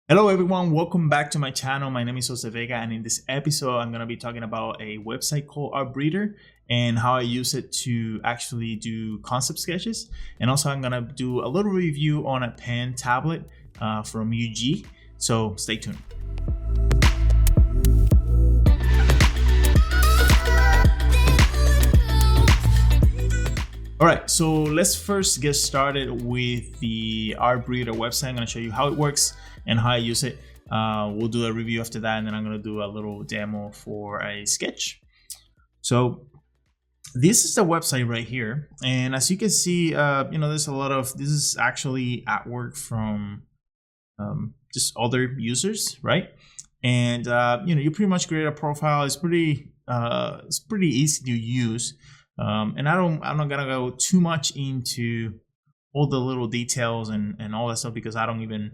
Hello everyone, welcome back to my channel. My name is Jose Vega, and in this episode I'm going to be talking about a website called Artbreeder and how I use it to actually do concept sketches. And also I'm going to do a little review on a pen tablet from UGEE, so stay tuned. All right, so let's first get started with the Artbreeder website. I'm going to show you how it works and how I use it. We'll do a review after that, and then I'm going to do a little demo for a sketch. So this is the website right here, and as you can see, there's a lot of this is actually artwork from just other users, right? And you pretty much create a profile. It's pretty easy to use. And I'm not gonna go too much into all the little details and all that stuff because I don't even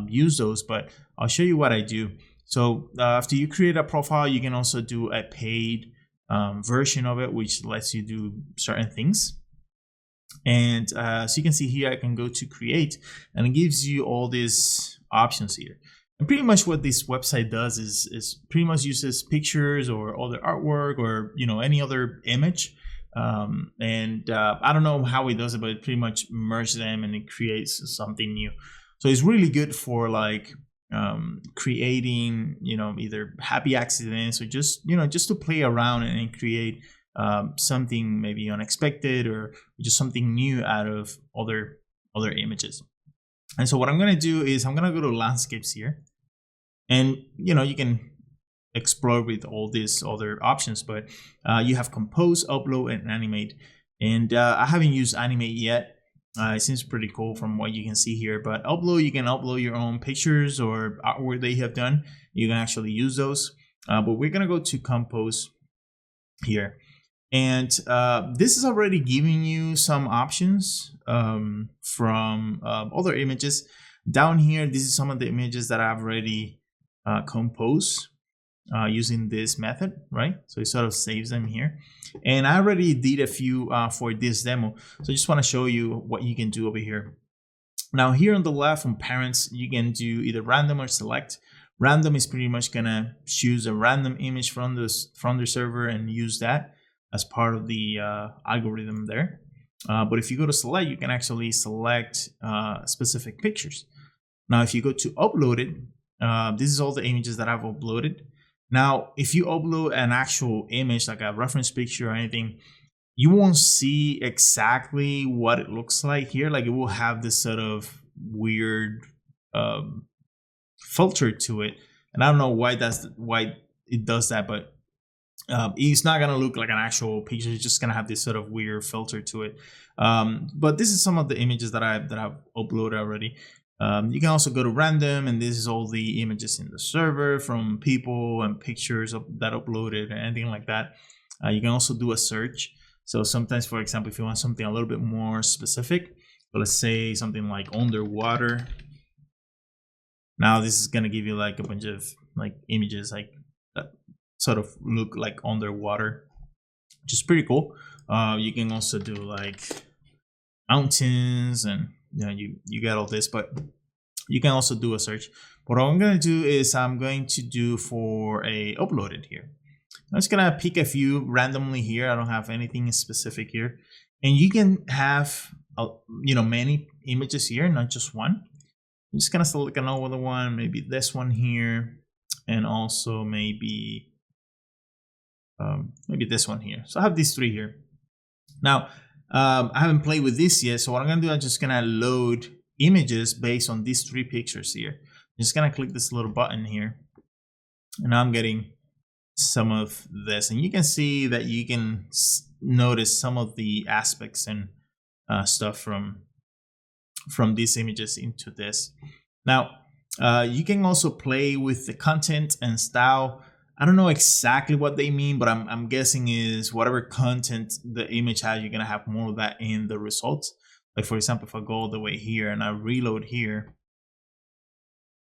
use those, but I'll show you what I do. So after you create a profile, you can also do a paid version of it, which lets you do certain things. And so you can see here, I can go to create, and it gives you all these options here. And pretty much what this website does is pretty much uses pictures or other artwork or any other image. I don't know how it does it, but it pretty much merges them and it creates something new. So it's really good for like creating either happy accidents or just to play around and create something maybe unexpected or just something new out of other images. And so what I'm going to do is I'm going to go to landscapes here, and you can explore with all these other options, but you have compose, upload, and animate. And I haven't used animate yet. It seems pretty cool from what you can see here, but upload, you can upload your own pictures or artwork that you have done. You can actually use those, but we're gonna go to compose here. And this is already giving you some options from other images. Down here, this is some of the images that I've already composed using this method, right? So it sort of saves them here. And I already did a few for this demo. So I just want to show you what you can do over here. Now here on the left from parents, you can do either random or select. Random is pretty much gonna choose a random image from the server and use that as part of the algorithm there. But if you go to select, you can actually select specific pictures. Now if you go to upload it, this is all the images that I've uploaded. Now, if you upload an actual image, like a reference picture or anything, you won't see exactly what it looks like here. Like it will have this sort of weird filter to it. And I don't know why it does that, but it's not gonna look like an actual picture. It's just gonna have this sort of weird filter to it. But this is some of the images that I've uploaded already. You can also go to random, and this is all the images in the server from people and pictures that uploaded and anything like that. You can also do a search. So sometimes, for example, if you want something a little bit more specific, but let's say something like underwater. Now this is gonna give you like a bunch of like images like that sort of look like underwater, which is pretty cool. You can also do like mountains, and you get all this, but you can also do a search. What I'm going to do is I'm going to do for a uploaded here. I'm just going to pick a few randomly here. I don't have anything specific here, and you can have many images here, not just one. I'm just going to select another one, maybe this one here, and also maybe this one here. So I have these three here. Now I haven't played with this yet, so what I'm gonna do, I'm just gonna load images based on these three pictures here. I'm just gonna click this little button here, and now I'm getting some of this, and you can see that you can notice some of the aspects and stuff from these images into this. Now you can also play with the content and style. I don't know exactly what they mean, but I'm guessing is whatever content the image has, you're gonna have more of that in the results. Like for example, if I go all the way here and I reload here,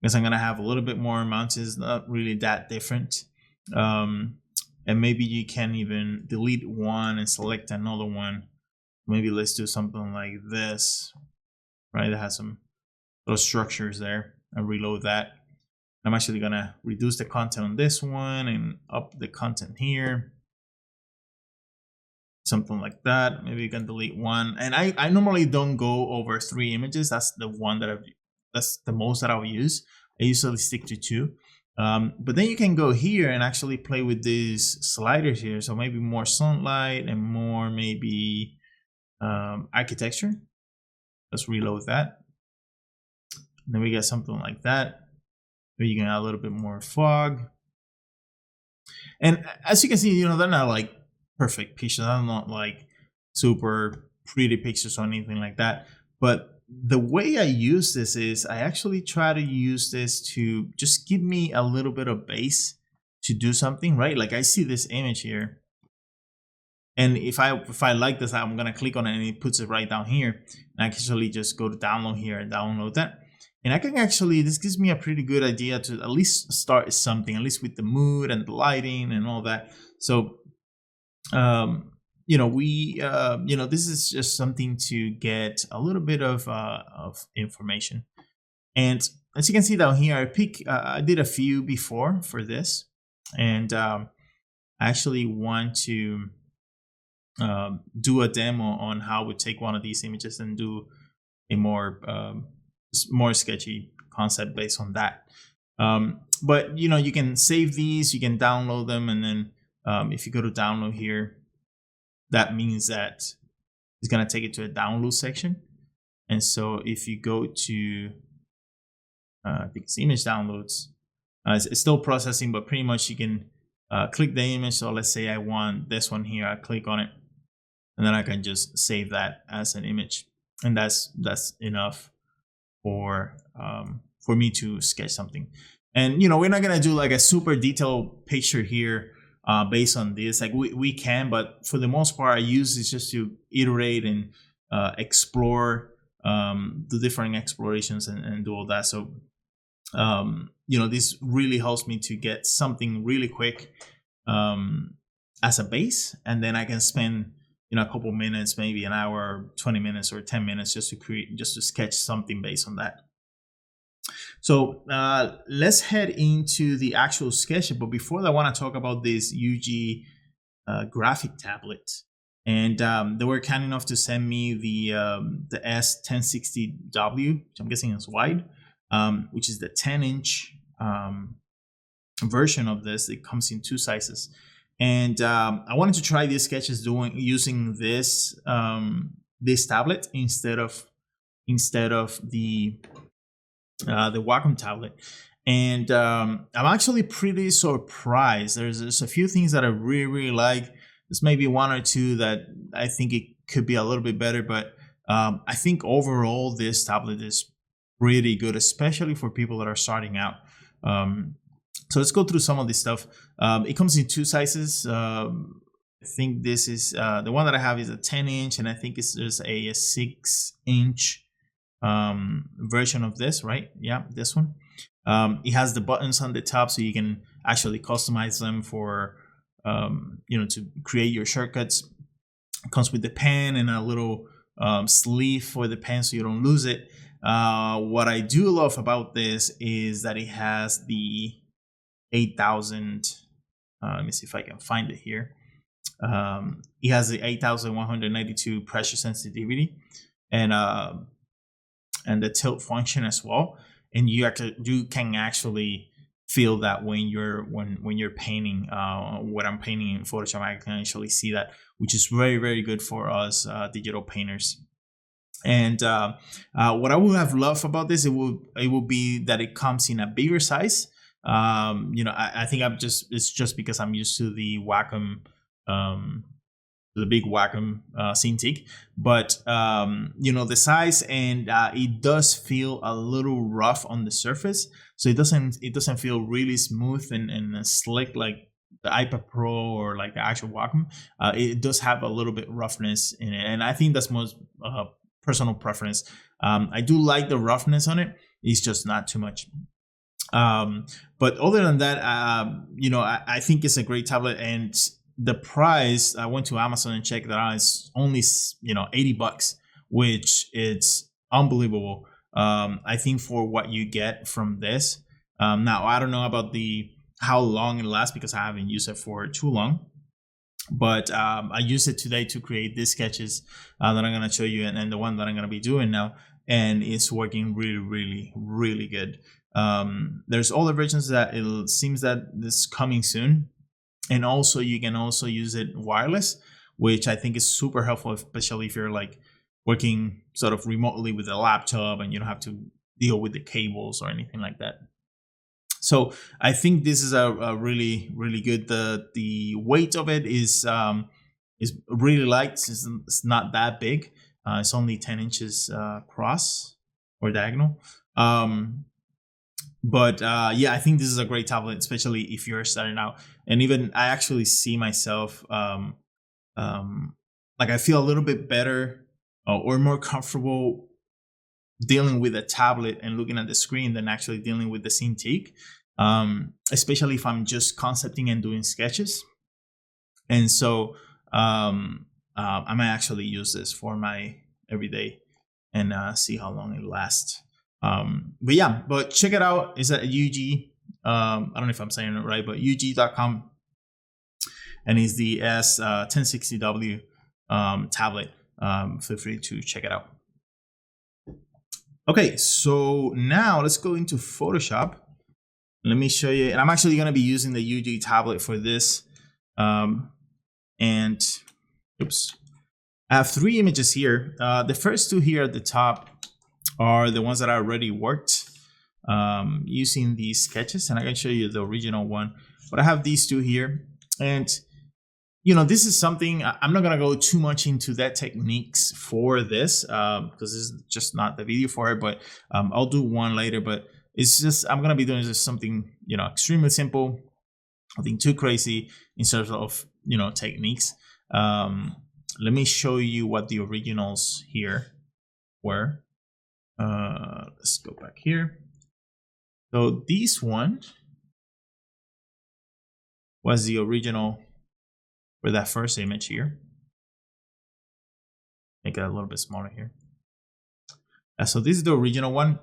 because I'm gonna have a little bit more mountains, not really that different. And maybe you can even delete one and select another one. Maybe let's do something like this, right? That has some those structures there. and reload that. I'm actually gonna reduce the content on this one and up the content here. Something like that. Maybe you can delete one. And I normally don't go over 3 images. That's the one that that's the most that I'll use. I usually stick to 2. But then you can go here and actually play with these sliders here. So maybe more sunlight and more maybe architecture. Let's reload that. And then we get something like that. Maybe you can add a little bit more fog. And as you can see, they're not like perfect pictures. I'm not like super pretty pictures or anything like that. But the way I use this is I actually try to use this to just give me a little bit of base to do something, right? Like I see this image here. And if I like this, I'm gonna click on it and it puts it right down here. And I can actually just go to download here and download that. And I can actually, this gives me a pretty good idea to at least start something, at least with the mood and the lighting and all that. So this is just something to get a little bit of information. And as you can see down here, I did a few before for this, and I actually want to do a demo on how we take one of these images and do a more sketchy concept based on that. But you can save these, you can download them, and then if you go to download here, that means that it's going to take it to a download section. And so if you go to, I think it's image downloads, it's still processing, but pretty much you can click the image. So let's say I want this one here, I click on it, and then I can just save that as an image. And that's enough for me to sketch something. And we're not going to do like a super detailed picture here based on this. Like we can, but for the most part, I use this just to iterate and explore the different explorations and do all that. So this really helps me to get something really quick as a base, and then I can spend a couple minutes, maybe an hour, 20 minutes or 10 minutes just to sketch something based on that. So let's head into the actual sketch. But before that, I want to talk about this UGEE graphic tablet. And they were kind enough to send me the S1060W, which I'm guessing is wide, which is the 10-inch version of this. It comes in 2 sizes. And I wanted to try these sketches using this this tablet instead of the Wacom tablet. And I'm actually pretty surprised. There's a few things that I really like. There's maybe 1 or 2 that I think it could be a little bit better, but I think overall this tablet is pretty good, especially for people that are starting out. So let's go through some of this stuff. It comes in 2 sizes. I think this is the one that I have is a 10-inch, and I think there's a 6-inch version of this, right? Yeah, this one. It has the buttons on the top, so you can actually customize them for to create your shortcuts. It comes with the pen and a little sleeve for the pen so you don't lose it. What I do love about this is that it has the 8000, let me see if I can find it here. It has the 8192 pressure sensitivity and the tilt function as well. And you can actually feel that when you're painting. What I'm painting in Photoshop, I can actually see that, which is very, very good for us digital painters. And what I would have loved about this, it will be that it comes in a bigger size. I think it's just because I'm used to the Wacom, the big Wacom Cintiq, but the size, and it does feel a little rough on the surface, so it doesn't feel really smooth and slick like the iPad Pro or like the actual Wacom. It does have a little bit roughness in it, and I think that's most personal preference. I do like the roughness on it. It's just not too much. But other than that, I think it's a great tablet, and the price, I went to Amazon and checked that out, it's only $80, which it's unbelievable. I think for what you get from this, now I don't know about how long it lasts because I haven't used it for too long. But I used it today to create these sketches that I'm going to show you, and the one that I'm going to be doing now, and it's working really good. There's other versions that it seems that this is coming soon, and also you can also use it wireless, which I think is super helpful, especially if you're like working sort of remotely with a laptop and you don't have to deal with the cables or anything like that. So I think this is a really good. The weight of it is really light. It's not that big. It's only 10 inches across or diagonal. But yeah, I think this is a great tablet, especially if you're starting out. And even I actually see myself like I feel a little bit better or more comfortable dealing with a tablet and looking at the screen than actually dealing with the Cintiq, especially if I'm just concepting and doing sketches. And so I might actually use this for my everyday and see how long it lasts. But yeah, but check it out. It's at UGEE. I don't know if I'm saying it right, but UGEE.com, and it's the S1060W tablet. Feel free to check it out. Okay, so now let's go into Photoshop. Let me show you, and I'm actually going to be using the UGEE tablet for this. And oops, I have 3 images here. The first 2 here at the top are the ones that I already worked using these sketches, and I can show you the original one. But I have these 2 here, and you know, this is something I'm not gonna go too much into that techniques for this because this is just not the video for it. But I'll do one later. But it's just I'm gonna be doing just something, you know, extremely simple, nothing too crazy in terms of, you know, techniques. Let me show you what the originals here were. Let's go back here. So this one was the original for that first image here. Make it a little bit smaller here. So this is the original one.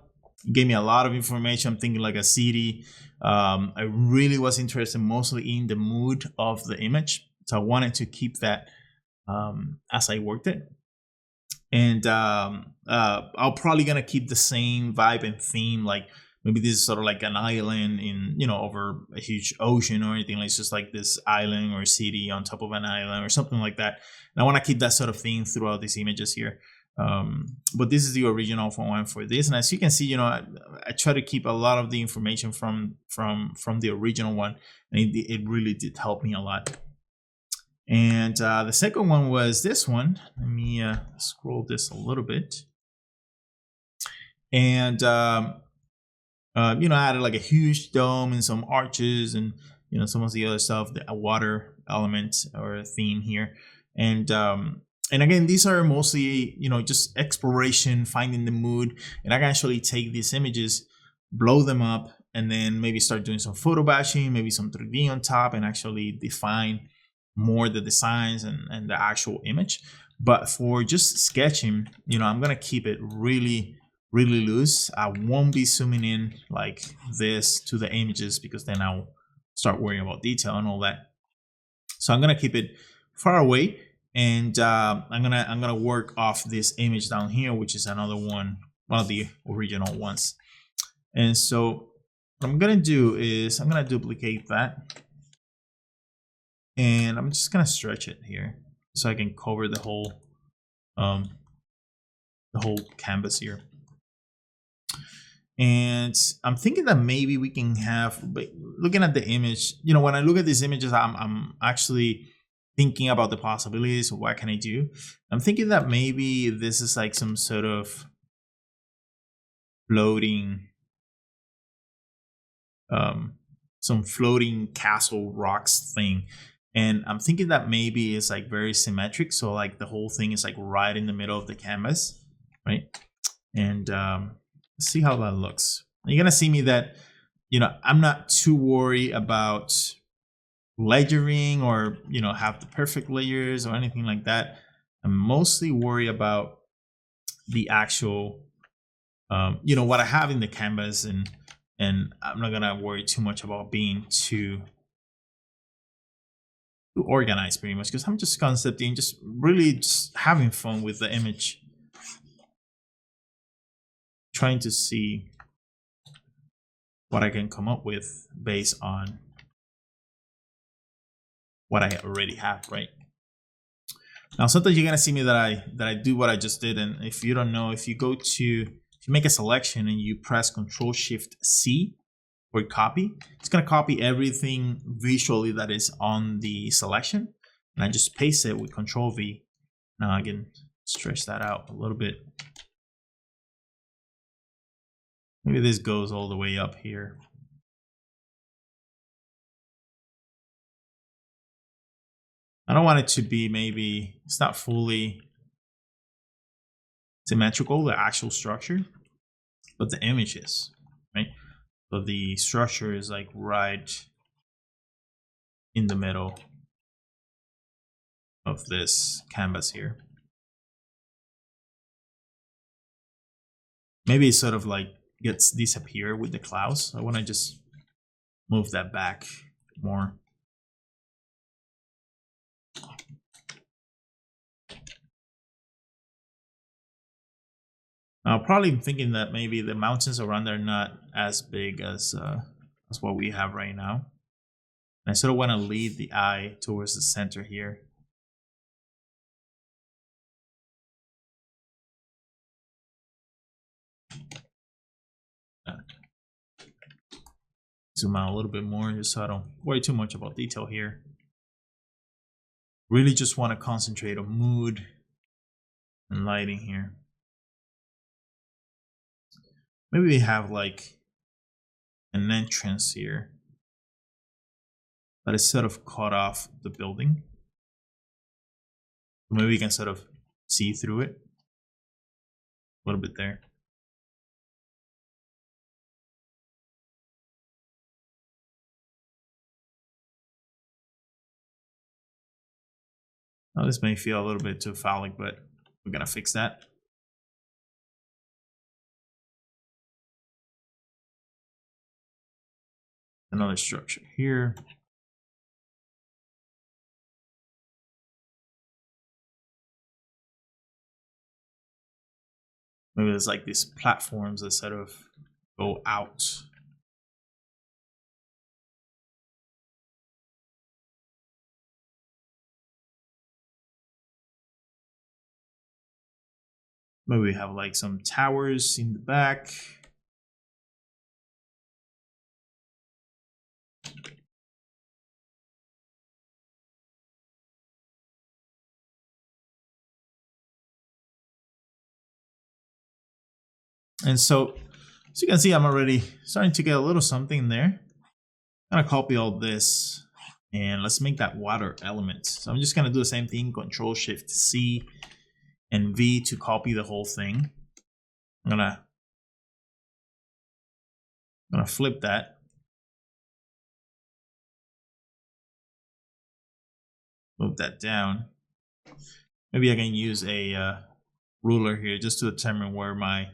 It gave me a lot of information. I'm thinking like a city. I really was interested mostly in the mood of the image. So I wanted to keep that as I worked it. And I'll probably gonna keep the same vibe and theme. Like maybe this is sort of like an island in, you know, over a huge ocean or anything. Like it's just like this island or city on top of an island or something like that. And I want to keep that sort of theme throughout these images here. But this is the original one for this. And as you can see, you know, I try to keep a lot of the information from the original one, and it really did help me a lot. And the second one was this one. Let me scroll this a little bit. And you know, I added like a huge dome and some arches and, you know, some of the other stuff, the water element or theme here. And again, these are mostly, you know, just exploration, finding the mood. And I can actually take these images, blow them up, and then maybe start doing some photo batching, maybe some 3D on top, and actually define more the designs and the actual image. But for just sketching, you know, I'm gonna keep it really loose. I won't be zooming in like this to the images because then I'll start worrying about detail and all that. So I'm gonna keep it far away, and I'm gonna work off this image down here, which is another one of the original ones. And so what I'm gonna do is I'm gonna duplicate that, and I'm just gonna stretch it here so I can cover the whole canvas here. And I'm thinking that maybe we can have, looking at the image, you know, when I look at these images, I'm actually thinking about the possibilities of what can I do. I'm thinking that maybe this is like some sort of floating, some floating castle rocks thing. And I'm thinking that maybe it's like very symmetric. So like the whole thing is like right in the middle of the canvas, right? And let's see how that looks. You're gonna see me that, you know, I'm not too worried about layering or, you know, have the perfect layers or anything like that. I'm mostly worried about the actual you know, what I have in the canvas, and I'm not gonna worry too much about being too organized pretty much, because I'm just concepting, just really just having fun with the image, trying to see what I can come up with based on what I already have, right? Now, sometimes you're gonna see me that I do what I just did, and if you don't know, if you make a selection and you press Control-Shift-C or copy, it's gonna copy everything visually that is on the selection, and I just paste it with Control-V. Now I can stretch that out a little bit. Maybe this goes all the way up here. I don't want it to be, maybe it's not fully symmetrical, the actual structure, but the image is, right? So the structure is like right in the middle of this canvas here. Maybe it sort of like gets disappear with the clouds. I want to just move that back more. Probably thinking that maybe the mountains around there are not as big as what we have right now. And I sort of want to lead the eye towards the center here. Zoom out a little bit more just so I don't worry too much about detail here. Really just want to concentrate on mood and lighting here. Maybe we have like an entrance here that is sort of cut off the building. Maybe we can sort of see through it a little bit there. Now this may feel a little bit too phallic, but we're gonna fix that. Another structure here. Maybe there's like these platforms that sort of go out. Maybe we have like some towers in the back. And so, as you can see, I'm already starting to get a little something there. I'm gonna copy all this and let's make that water element. So I'm just gonna do the same thing, Control-Shift-C and V to copy the whole thing. I'm gonna flip that. Move that down. Maybe I can use a ruler here just to determine where my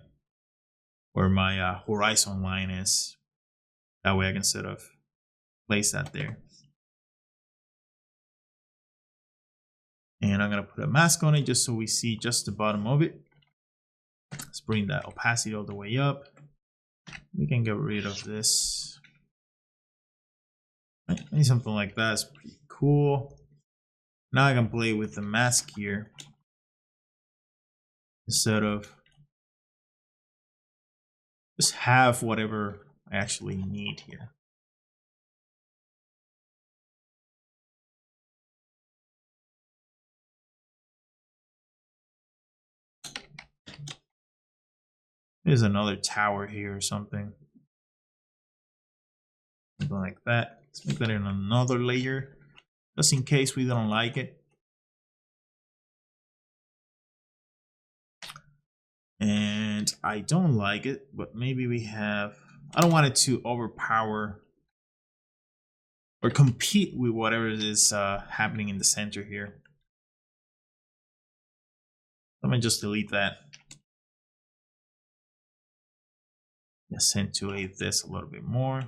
horizon line is. That way I can sort of place that there. And I'm gonna put a mask on it just so we see just the bottom of it. Let's bring that opacity all the way up. We can get rid of this. I need something like that. It's pretty cool. Now I can play with the mask here instead of just have whatever I actually need here. There's another tower here or something. Something like that. Let's make that in another layer, just in case we don't like it. And I don't like it, but maybe we have, I don't want it to overpower or compete with whatever is happening in the center here. Let me just delete that. accentuate this a little bit more.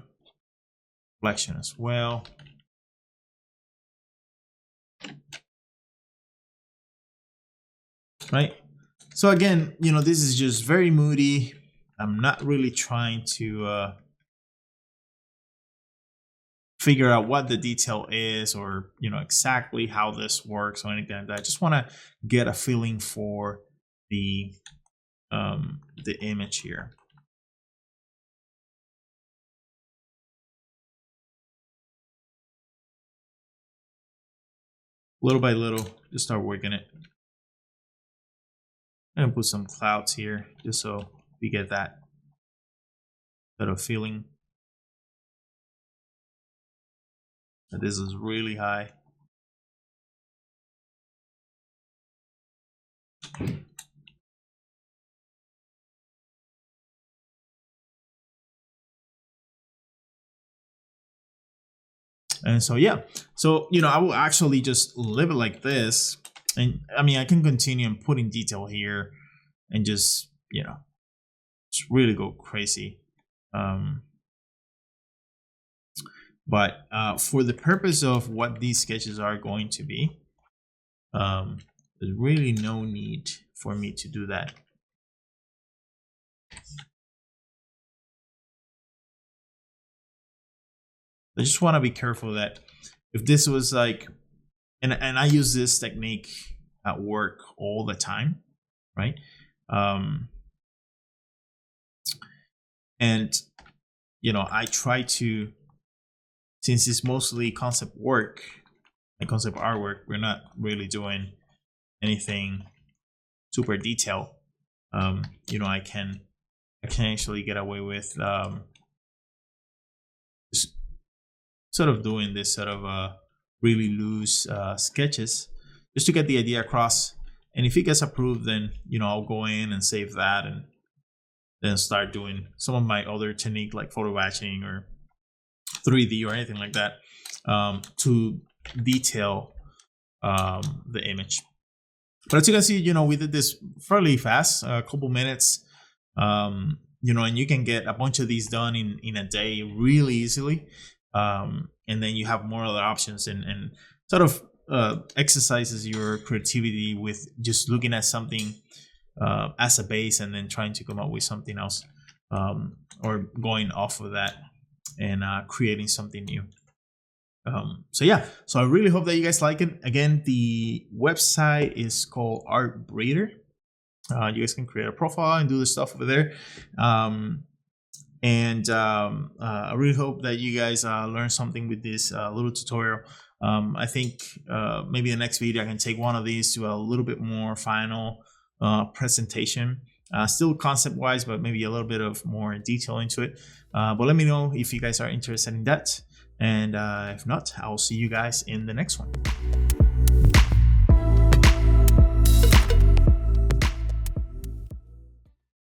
Reflection as well. Right. So again, you know, this is just very moody. I'm not really trying to figure out what the detail is, or, you know, exactly how this works or anything like that. I just want to get a feeling for the image here. Little by little, just start working it. I'm gonna put some clouds here just so we get that sort of feeling that this is really high. And so, yeah, so, you know, I will actually just leave it like this. And I mean, I can continue and putting detail here and just, you know, just really go crazy. But for the purpose of what these sketches are going to be, there's really no need for me to do that. I just want to be careful that if this was like, and I use this technique at work all the time, right? And, you know, I try to, since it's mostly concept work and concept artwork, we're not really doing anything super detailed. You know, I can actually get away with just sort of doing this sort of really loose sketches just to get the idea across. And if it gets approved, then, you know, I'll go in and save that and then start doing some of my other technique like photo batching or 3D or anything like that to detail the image. But as you can see, you know, we did this fairly fast, a couple minutes, you know, and you can get a bunch of these done in a day really easily. And then you have more other options and sort of exercises your creativity with just looking at something as a base and then trying to come up with something else, or going off of that and creating something new. So yeah, so I really hope that you guys like it. Again, the website is called Artbreeder. You guys can create a profile and do the stuff over there. I really hope that you guys learn something with this little tutorial. I think maybe the next video I can take one of these to a little bit more final presentation. Still concept wise, but maybe a little bit of more detail into it. But let me know if you guys are interested in that. And if not, I'll see you guys in the next one.